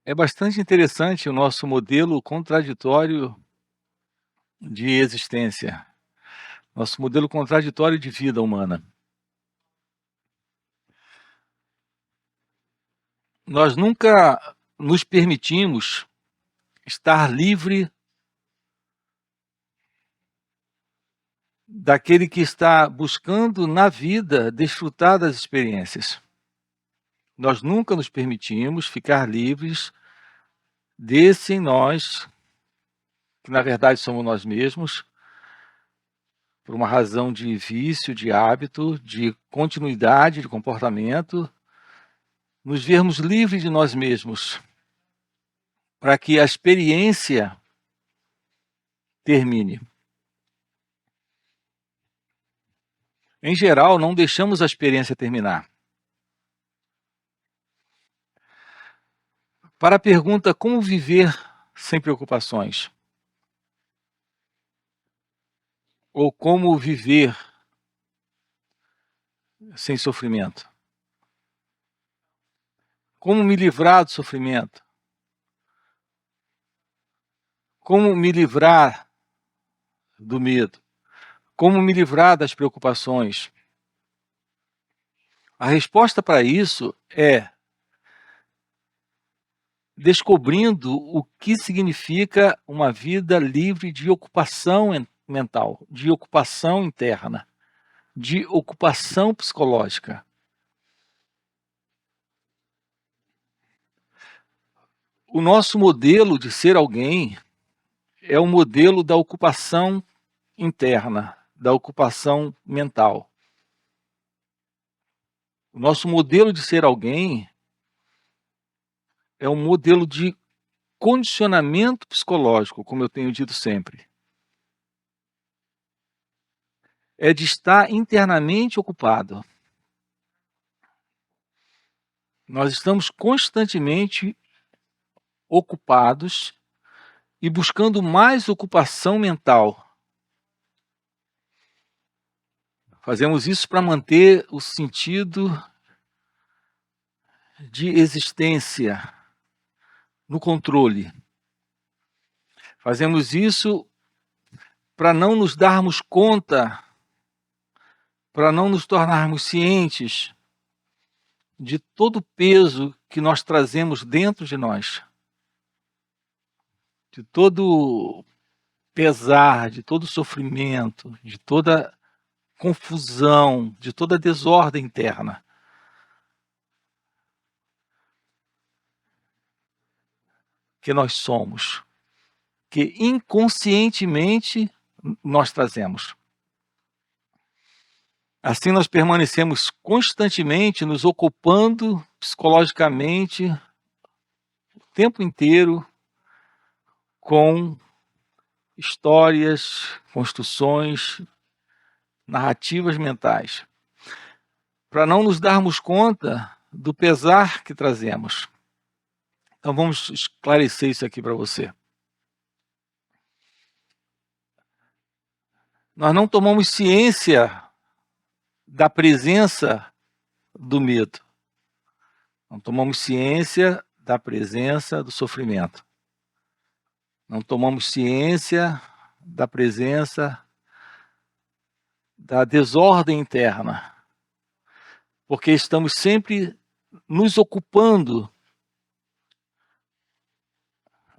É bastante interessante o nosso modelo contraditório de existência, nosso modelo contraditório de vida humana. Nós nunca nos permitimos estar livre daquele que está buscando na vida desfrutar das experiências. Nós nunca nos permitimos ficar livres desse nós, que na verdade somos nós mesmos, por uma razão de vício, de hábito, de continuidade de comportamento, nos vermos livres de nós mesmos, para que a experiência termine. Em geral, não deixamos a experiência terminar. Para a pergunta como viver sem preocupações, ou como viver sem sofrimento, como me livrar do sofrimento, como me livrar do medo, como me livrar das preocupações, a resposta para isso é descobrindo o que significa uma vida livre de ocupação mental, de ocupação interna, de ocupação psicológica. O nosso modelo de ser alguém é o modelo da ocupação interna, da ocupação mental. O nosso modelo de ser alguém é um modelo de condicionamento psicológico, como eu tenho dito sempre. É de estar internamente ocupado. Nós estamos constantemente ocupados e buscando mais ocupação mental. Fazemos isso para manter o sentido de existência no controle. Fazemos isso para não nos darmos conta, para não nos tornarmos cientes de todo o peso que nós trazemos dentro de nós, de todo pesar, de todo sofrimento, de toda confusão, de toda desordem interna. Que nós somos, que inconscientemente nós trazemos. Assim nós permanecemos constantemente nos ocupando psicologicamente o tempo inteiro com histórias, construções, narrativas mentais, para não nos darmos conta do pesar que trazemos. Então vamos esclarecer isso aqui para você. Nós não tomamos ciência da presença do medo. Não tomamos ciência da presença do sofrimento. Não tomamos ciência da presença da desordem interna. Porque estamos sempre nos ocupando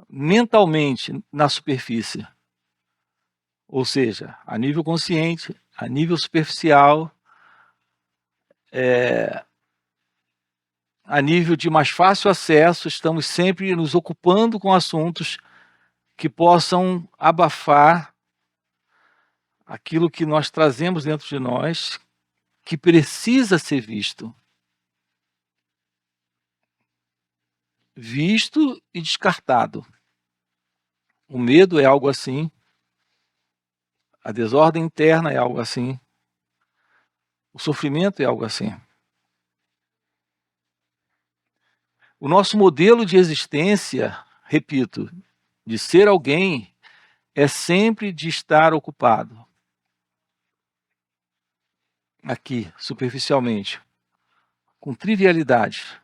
mentalmente na superfície. Ou seja, a nível consciente, a nível superficial, a nível de mais fácil acesso, estamos sempre nos ocupando com assuntos que possam abafar aquilo que nós trazemos dentro de nós, que precisa ser visto. Visto e descartado. O medo é algo assim, a desordem interna é algo assim, o sofrimento é algo assim. O nosso modelo de existência, repito, de ser alguém, é sempre de estar ocupado. Aqui, superficialmente, com trivialidades.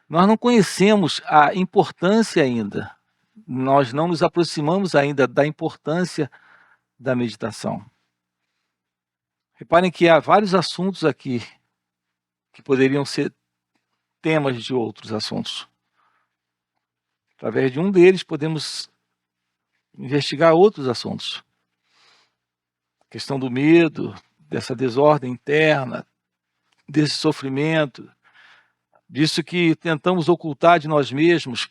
Nós não conhecemos a importância ainda, nós não nos aproximamos ainda da importância da meditação. Reparem que há vários assuntos aqui que poderiam ser temas de outros assuntos. Através de um deles, podemos investigar outros assuntos. A questão do medo, dessa desordem interna, desse sofrimento, disso que tentamos ocultar de nós mesmos,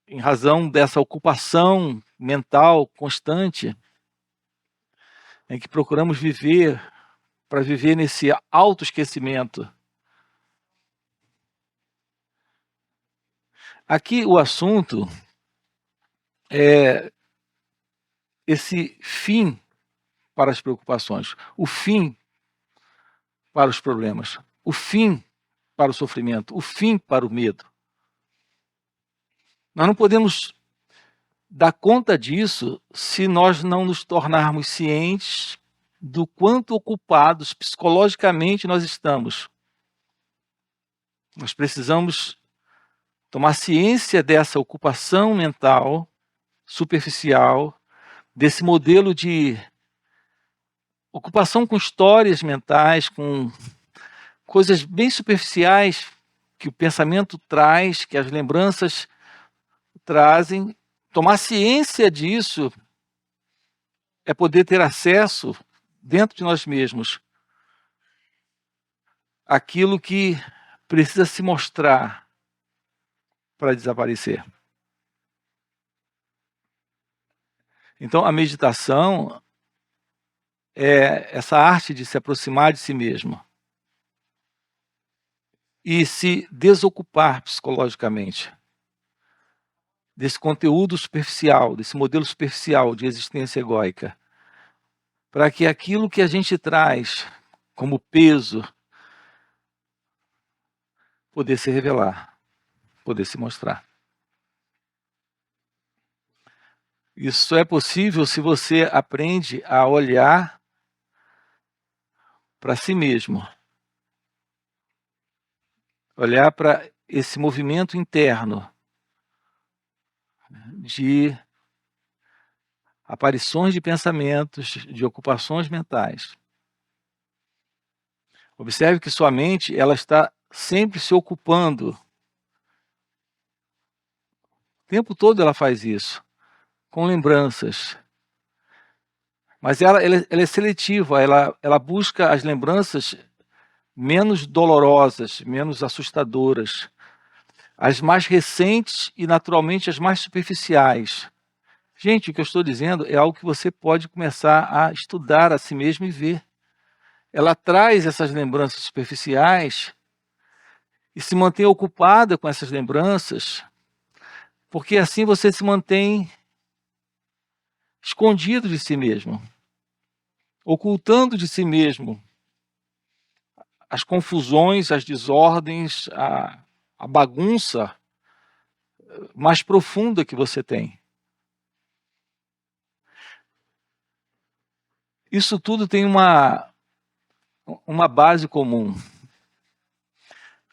em razão dessa ocupação mental constante, em que procuramos viver, para viver nesse autoesquecimento. Aqui o assunto é esse fim para as preocupações, o fim para os problemas, o fim para o sofrimento, o fim para o medo. Nós não podemos dar conta disso se nós não nos tornarmos cientes do quanto ocupados psicologicamente nós estamos. Nós precisamos tomar ciência dessa ocupação mental superficial, desse modelo de ocupação com histórias mentais, com coisas bem superficiais que o pensamento traz, que as lembranças trazem. Tomar ciência disso é poder ter acesso, dentro de nós mesmos, àquilo que precisa se mostrar para desaparecer. Então, a meditação é essa arte de se aproximar de si mesmo e se desocupar psicologicamente desse conteúdo superficial, desse modelo superficial de existência egóica, para que aquilo que a gente traz como peso poder se revelar, poder se mostrar. Isso é possível se você aprende a olhar para si mesmo, olhar para esse movimento interno de aparições de pensamentos, de ocupações mentais. Observe que sua mente, ela está sempre se ocupando. O tempo todo ela faz isso, com lembranças. Mas ela é seletiva, ela busca as lembranças menos dolorosas, menos assustadoras, as mais recentes e, naturalmente, as mais superficiais. Gente, o que eu estou dizendo é algo que você pode começar a estudar a si mesmo e ver. Ela traz essas lembranças superficiais e se mantém ocupada com essas lembranças, porque assim você se mantém escondido de si mesmo, ocultando de si mesmo as confusões, as desordens, a bagunça mais profunda que você tem. Isso tudo tem uma base comum.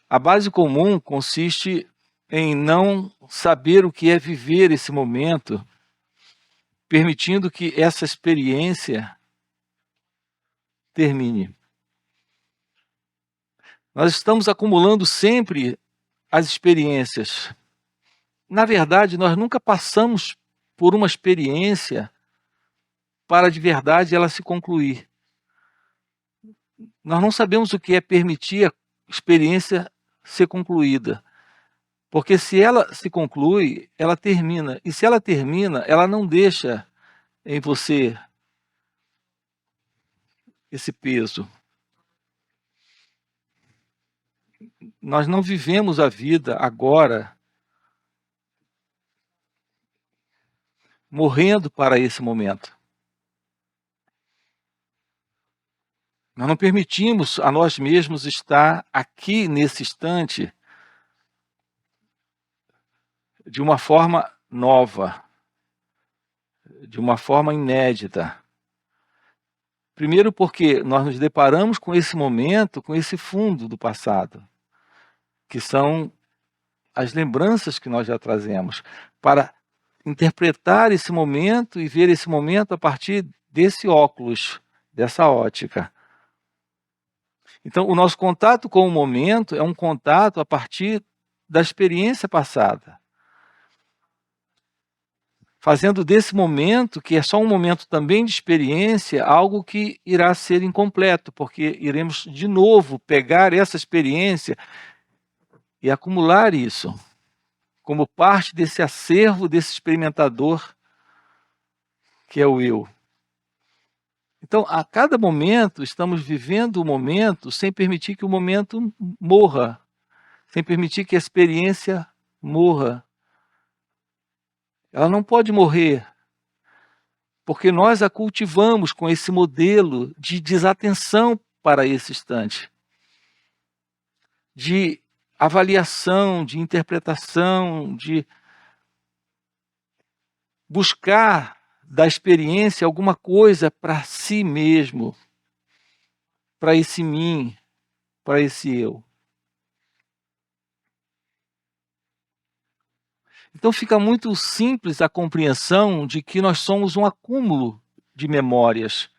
A base comum consiste em não saber o que é viver esse momento, permitindo que essa experiência termine. Nós estamos acumulando sempre as experiências. Na verdade, nós nunca passamos por uma experiência para de verdade ela se concluir. Nós não sabemos o que é permitir a experiência ser concluída. Porque se ela se conclui, ela termina. E se ela termina, ela não deixa em você esse peso. Nós não vivemos a vida agora morrendo para esse momento. Nós não permitimos a nós mesmos estar aqui nesse instante de uma forma nova, de uma forma inédita. Primeiro porque nós nos deparamos com esse momento, com esse fundo do passado. que são as lembranças que nós já trazemos, para interpretar esse momento e ver esse momento a partir desse óculos, dessa ótica. Então, o nosso contato com o momento é um contato a partir da experiência passada, fazendo desse momento, que é só um momento também de experiência, algo que irá ser incompleto, porque iremos de novo pegar essa experiência e acumular isso como parte desse acervo desse experimentador que é o eu. Então, a cada momento, estamos vivendo o momento sem permitir que o momento morra, sem permitir que a experiência morra. Ela não pode morrer, porque nós a cultivamos com esse modelo de desatenção para esse instante, de avaliação, de interpretação, de buscar da experiência alguma coisa para si mesmo, para esse mim, para esse eu. Então fica muito simples a compreensão de que nós somos um acúmulo de memórias,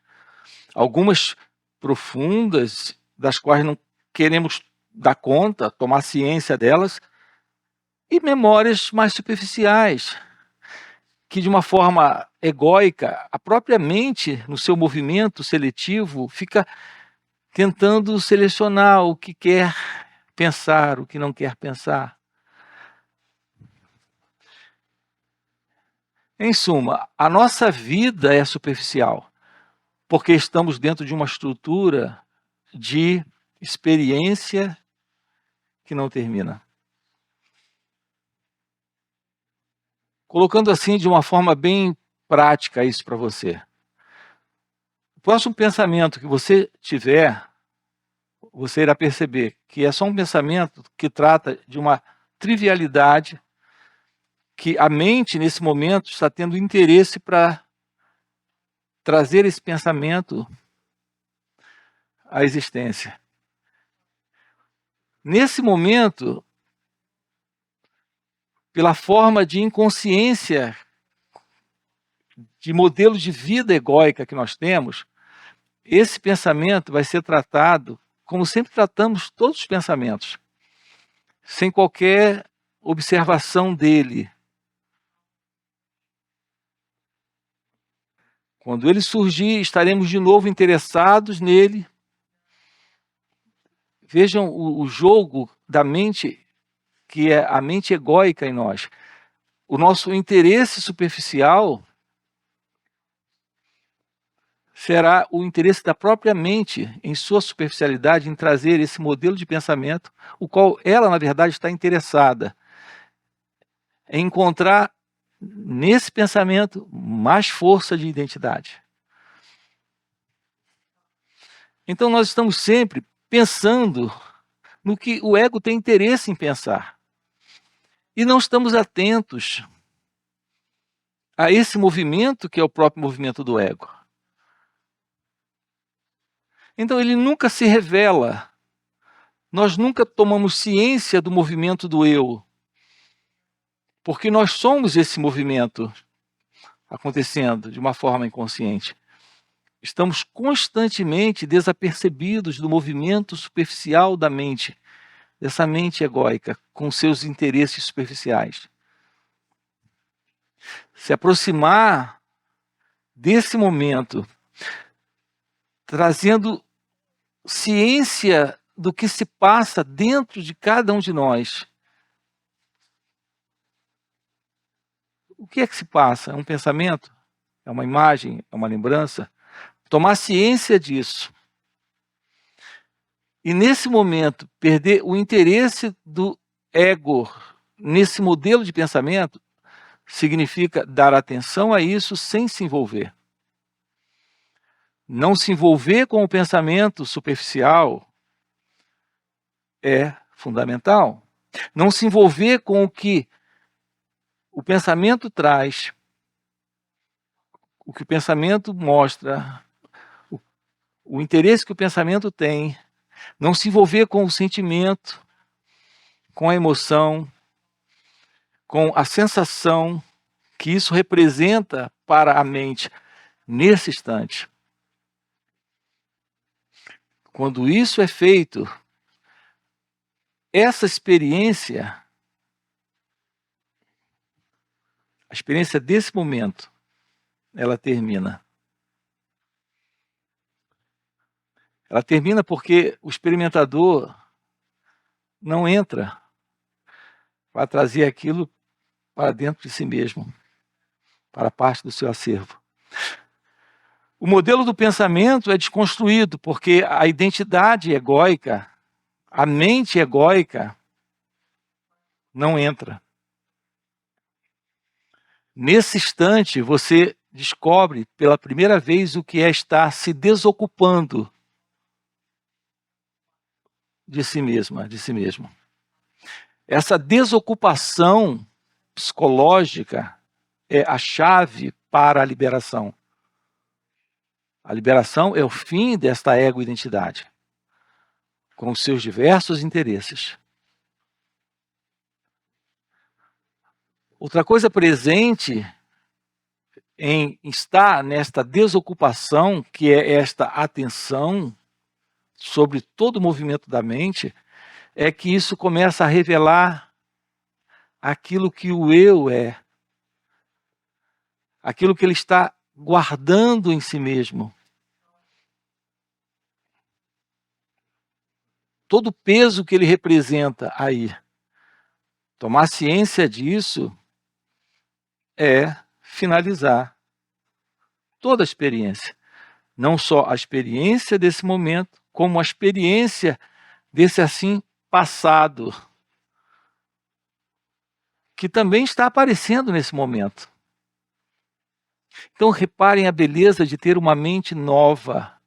algumas profundas, das quais não queremos dar conta, tomar ciência delas, e memórias mais superficiais, que de uma forma egóica, a própria mente, no seu movimento seletivo, fica tentando selecionar o que quer pensar, o que não quer pensar. Em suma, a nossa vida é superficial, porque estamos dentro de uma estrutura de experiência que não termina. Colocando assim de uma forma bem prática isso para você. O próximo pensamento que você tiver, você irá perceber que é só um pensamento que trata de uma trivialidade que a mente, nesse momento, está tendo interesse para trazer esse pensamento à existência. Nesse momento, pela forma de inconsciência, de modelo de vida egóica que nós temos, esse pensamento vai ser tratado como sempre tratamos todos os pensamentos, sem qualquer observação dele. Quando ele surgir, estaremos de novo interessados nele. Vejam o jogo da mente, que é a mente egóica em nós. O nosso interesse superficial será o interesse da própria mente, em sua superficialidade, em trazer esse modelo de pensamento, o qual ela, na verdade, está interessada em encontrar nesse pensamento mais força de identidade. Então nós estamos sempre pensando no que o ego tem interesse em pensar. E não estamos atentos a esse movimento que é o próprio movimento do ego. Então ele nunca se revela. Nós nunca tomamos ciência do movimento do eu, porque nós somos esse movimento acontecendo de uma forma inconsciente. Estamos constantemente desapercebidos do movimento superficial da mente, dessa mente egóica, com seus interesses superficiais. Se aproximar desse momento, trazendo ciência do que se passa dentro de cada um de nós. O que é que se passa? É um pensamento? É uma imagem? É uma lembrança? Tomar ciência disso. E nesse momento, perder o interesse do ego nesse modelo de pensamento significa dar atenção a isso sem se envolver. Não se envolver com o pensamento superficial é fundamental. Não se envolver com o que o pensamento traz, o que o pensamento mostra, o interesse que o pensamento tem. Não se envolver com o sentimento, com a emoção, com a sensação que isso representa para a mente nesse instante. Quando isso é feito, essa experiência, a experiência desse momento, ela termina. Ela termina porque o experimentador não entra para trazer aquilo para dentro de si mesmo, para parte do seu acervo. O modelo do pensamento é desconstruído porque a identidade egóica, a mente egóica, não entra. Nesse instante, você descobre pela primeira vez o que é estar se desocupando de si mesma, de si mesmo. Essa desocupação psicológica é a chave para a liberação. A liberação é o fim desta ego-identidade, com os seus diversos interesses. Outra coisa presente em estar nesta desocupação, que é esta atenção sobre todo o movimento da mente, é que isso começa a revelar aquilo que o eu é, aquilo que ele está guardando em si mesmo. Todo o peso que ele representa aí. Tomar ciência disso é finalizar toda a experiência. Não só a experiência desse momento, como a experiência desse assim passado, que também está aparecendo nesse momento. Então reparem a beleza de ter uma mente nova,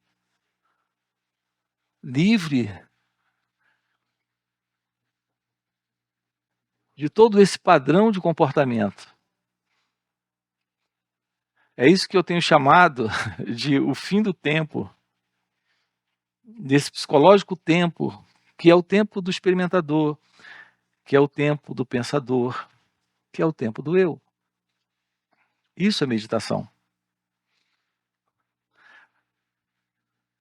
livre de todo esse padrão de comportamento. É isso que eu tenho chamado de o fim do tempo, desse psicológico tempo, que é o tempo do experimentador, que é o tempo do pensador, que é o tempo do eu. Isso é meditação.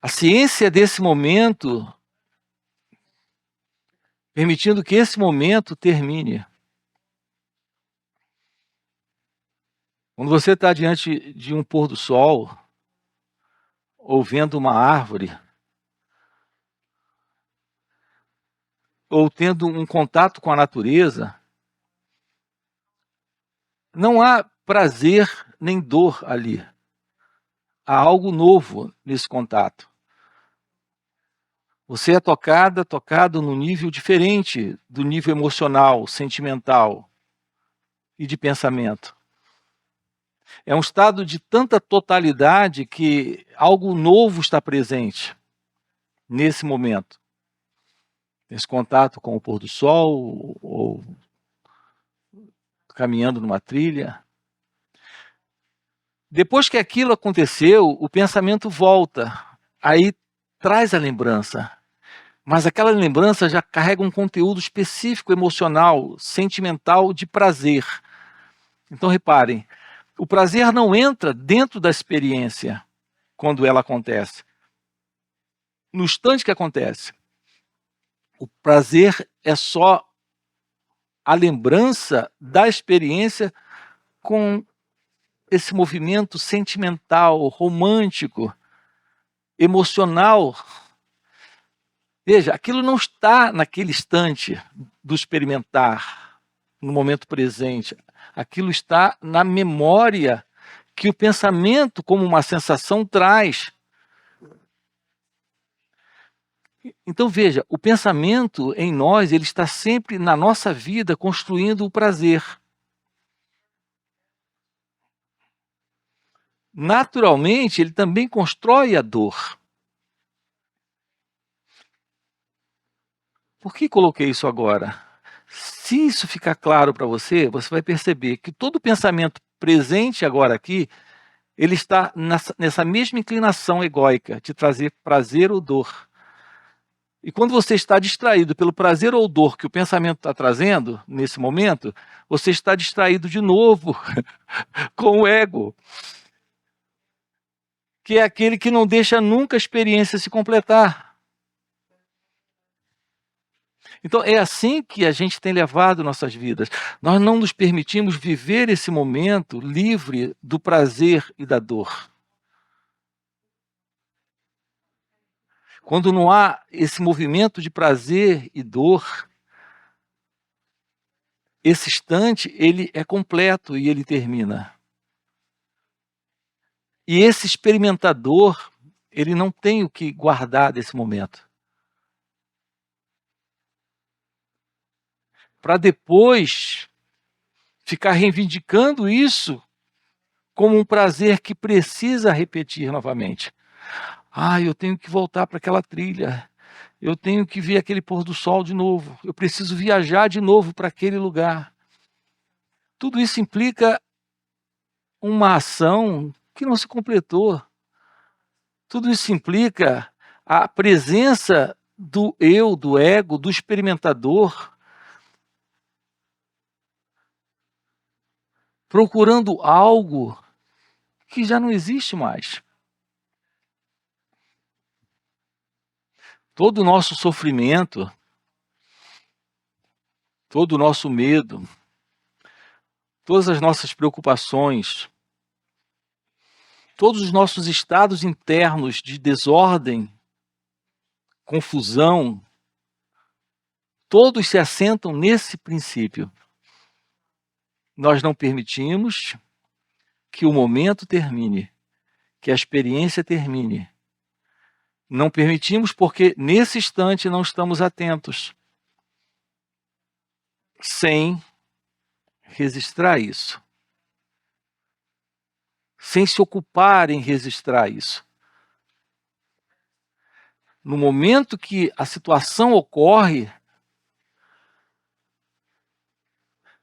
A ciência desse momento, permitindo que esse momento termine. Quando você está diante de um pôr do sol, ou vendo uma árvore, ou tendo um contato com a natureza, não há prazer nem dor ali. Há algo novo nesse contato. Você é tocado num nível diferente do nível emocional, sentimental e de pensamento. É um estado de tanta totalidade que algo novo está presente nesse momento. Esse contato com o pôr do sol, ou caminhando numa trilha. Depois que aquilo aconteceu, o pensamento volta, aí traz a lembrança. Mas aquela lembrança já carrega um conteúdo específico, emocional, sentimental, de prazer. Então reparem, o prazer não entra dentro da experiência quando ela acontece. No instante que acontece, o prazer é só a lembrança da experiência com esse movimento sentimental, romântico, emocional. Veja, aquilo não está naquele instante do experimentar, no momento presente. Aquilo está na memória que o pensamento, como uma sensação, traz. Então veja, o pensamento em nós, ele está sempre na nossa vida construindo o prazer. Naturalmente, ele também constrói a dor. Por que coloquei isso agora? Se isso ficar claro para você, você vai perceber que todo pensamento presente agora aqui, ele está nessa mesma inclinação egóica de trazer prazer ou dor. E quando você está distraído pelo prazer ou dor que o pensamento está trazendo, nesse momento, você está distraído de novo com o ego, que é aquele que não deixa nunca a experiência se completar. Então, é assim que a gente tem levado nossas vidas. Nós não nos permitimos viver esse momento livre do prazer e da dor. Quando não há esse movimento de prazer e dor, esse instante, ele é completo e ele termina. E esse experimentador, ele não tem o que guardar desse momento. Para depois ficar reivindicando isso como um prazer que precisa repetir novamente. Ah, eu tenho que voltar para aquela trilha. Eu tenho que ver aquele pôr do sol de novo. Eu preciso viajar de novo para aquele lugar. Tudo isso implica uma ação que não se completou. Tudo isso implica a presença do eu, do ego, do experimentador, procurando algo que já não existe mais. Todo o nosso sofrimento, todo o nosso medo, todas as nossas preocupações, todos os nossos estados internos de desordem, confusão, todos se assentam nesse princípio. Nós não permitimos que o momento termine, que a experiência termine. Não permitimos porque nesse instante não estamos atentos, sem registrar isso, sem se ocupar em registrar isso. No momento que a situação ocorre,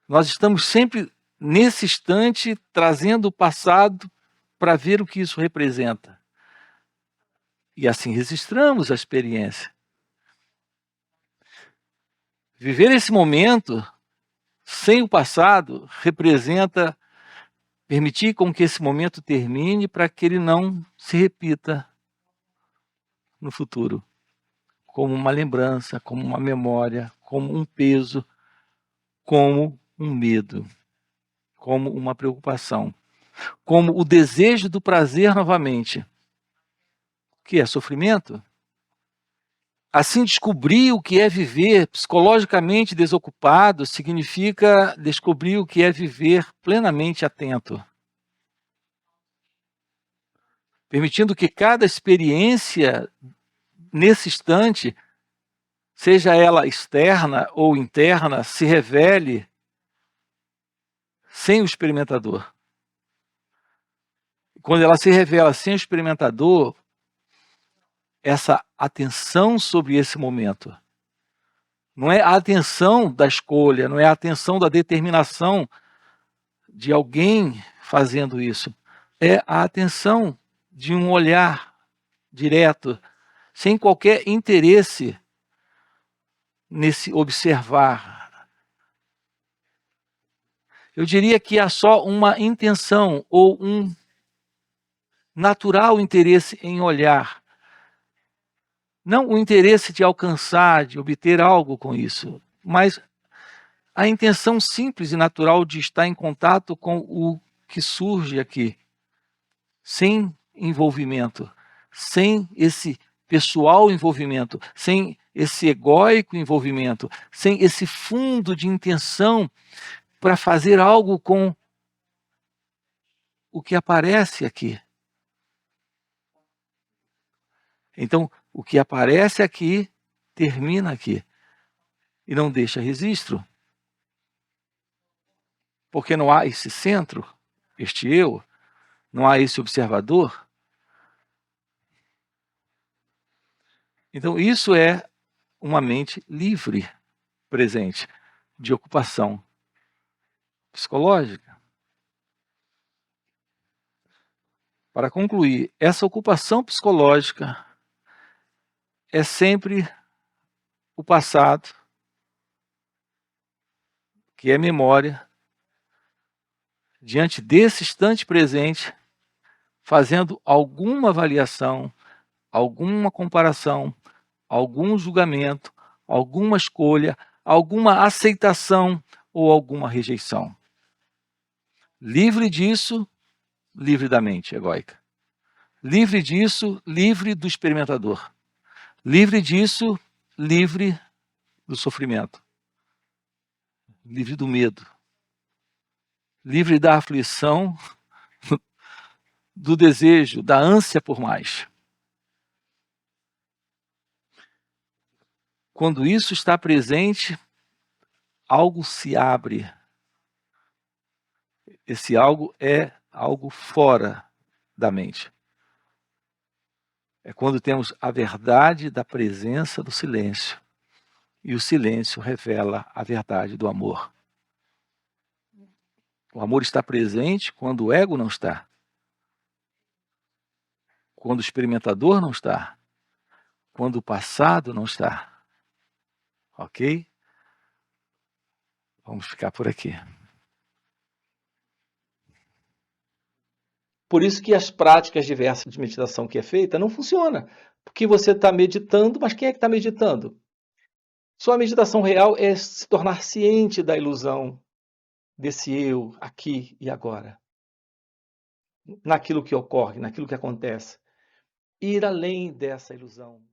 nós estamos sempre nesse instante trazendo o passado para ver o que isso representa. E assim registramos a experiência. Viver esse momento sem o passado representa permitir com que esse momento termine para que ele não se repita no futuro, como uma lembrança, como uma memória, como um peso, como um medo, como uma preocupação, como o desejo do prazer novamente, que é sofrimento. Assim, descobrir o que é viver psicologicamente desocupado significa descobrir o que é viver plenamente atento, permitindo que cada experiência nesse instante, seja ela externa ou interna, se revele sem o experimentador. Quando ela se revela sem o experimentador, essa atenção sobre esse momento não é a atenção da escolha, não é a atenção da determinação de alguém fazendo isso, é a atenção de um olhar direto, sem qualquer interesse nesse observar. Eu diria que há só uma intenção ou um natural interesse em olhar. Não o interesse de alcançar, de obter algo com isso, mas a intenção simples e natural de estar em contato com o que surge aqui, sem envolvimento, sem esse pessoal envolvimento, sem esse egóico envolvimento, sem esse fundo de intenção para fazer algo com o que aparece aqui. Então, o que aparece aqui, termina aqui. E não deixa registro. Porque não há esse centro, este eu, não há esse observador. Então, isso é uma mente livre, presente, de ocupação psicológica. Para concluir, essa ocupação psicológica é sempre o passado, que é memória, diante desse instante presente, fazendo alguma avaliação, alguma comparação, algum julgamento, alguma escolha, alguma aceitação ou alguma rejeição. Livre disso, livre da mente egóica. Livre disso, livre do experimentador. Livre disso, livre do sofrimento. Livre do medo. Livre da aflição, do desejo, da ânsia por mais. Quando isso está presente, algo se abre. Esse algo é algo fora da mente. É quando temos a verdade da presença do silêncio. E o silêncio revela a verdade do amor. O amor está presente quando o ego não está. Quando o experimentador não está. Quando o passado não está. Ok? Vamos ficar por aqui. Por isso que as práticas diversas de meditação que é feita não funcionam. Porque você está meditando, mas quem é que está meditando? Sua meditação real é se tornar ciente da ilusão desse eu aqui e agora. Naquilo que ocorre, naquilo que acontece. Ir além dessa ilusão.